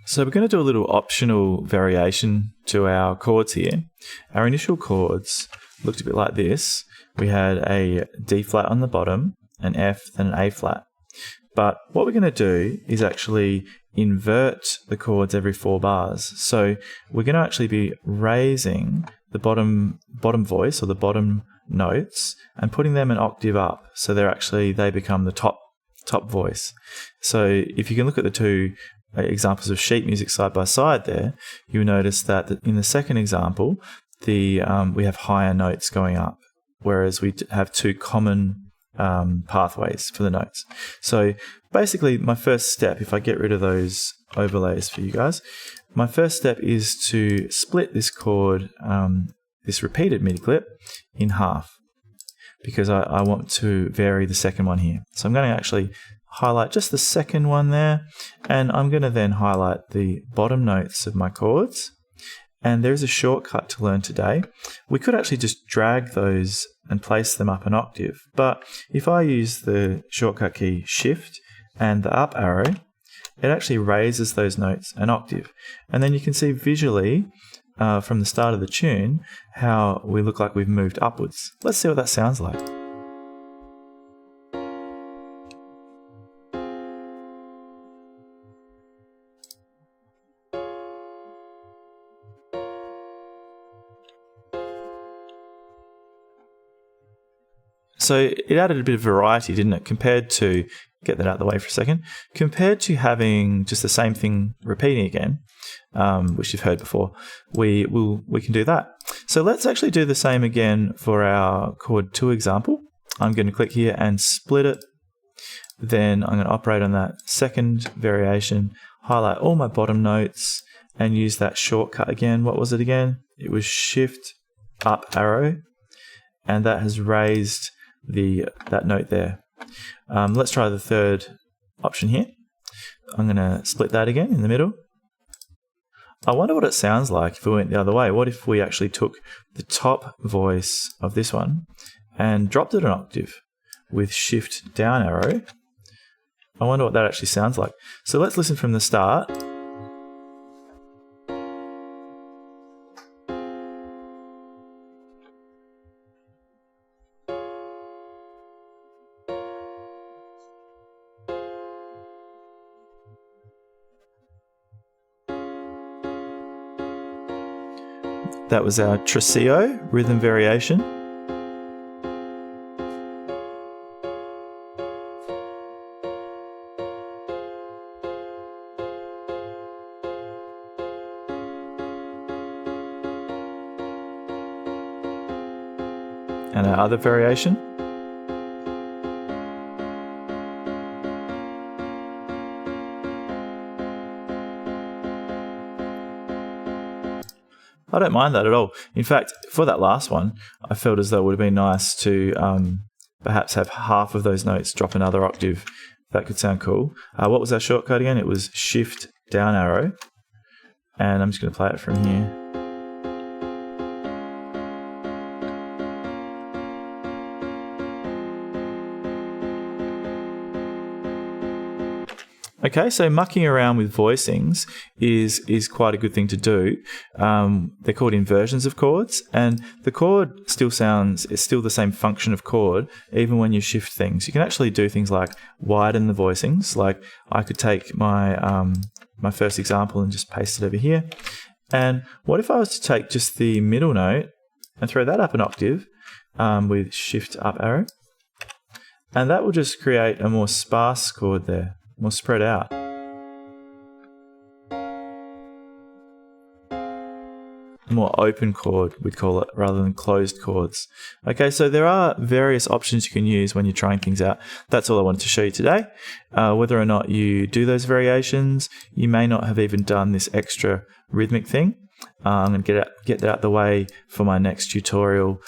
So we're going to do a little optional variation to our chords here. Our initial chords looked a bit like this. We had a D flat on the bottom, an F, then an A flat. But what we're going to do is actually invert the chords every 4 bars. So we're going to actually be raising the bottom voice or the bottom notes and putting them an octave up. So they become the top voice. So if you can look at the two examples of sheet music side by side there, you'll notice that in the second example, we have higher notes going up, whereas we have two common pathways for the notes. So basically my first step, if I get rid of those overlays for you guys, my first step is to split this chord, this repeated MIDI clip, in half, because I want to vary the second one here. So I'm going to actually highlight just the second one there, and I'm going to then highlight the bottom notes of my chords. And there's a shortcut to learn today. We could actually just drag those and place them up an octave, but if I use the shortcut key Shift and the up arrow, it actually raises those notes an octave. And then you can see visually from the start of the tune how we look like we've moved upwards. Let's see what that sounds like. So it added a bit of variety, didn't it? Compared to, get that out of the way for a second, compared to having just the same thing repeating again, which you've heard before, we can do that. So let's actually do the same again for our chord 2 example. I'm going to click here and split it. Then I'm going to operate on that second variation, highlight all my bottom notes, and use that shortcut again. What was it again? It was Shift up arrow, and that has raised that note there. Let's try the third option here. I'm going to split that again in the middle. I wonder what it sounds like if we went the other way. What if we actually took the top voice of this one and dropped it an octave with Shift down arrow? I wonder what that actually sounds like. So let's listen from the start. That was our Tresillo rhythm variation. And our other variation. I don't mind that at all. In fact, for that last one, I felt as though it would have been nice to perhaps have half of those notes drop another octave. That could sound cool. What was our shortcut again? It was Shift down arrow. And I'm just going to play it from here. Okay, so mucking around with voicings is quite a good thing to do. They're called inversions of chords, and the chord it's still the same function of chord, even when you shift things. You can actually do things like widen the voicings. Like I could take my my first example and just paste it over here. And what if I was to take just the middle note and throw that up an octave with Shift up arrow? And that will just create a more sparse chord there. More spread out. More open chord, we'd call it, rather than closed chords. Okay, so there are various options you can use when you're trying things out. That's all I wanted to show you today. Whether or not you do those variations, you may not have even done this extra rhythmic thing. I'm going to get that out the way for my next tutorial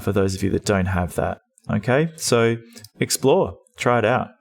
for those of you that don't have that. Okay, so explore, try it out.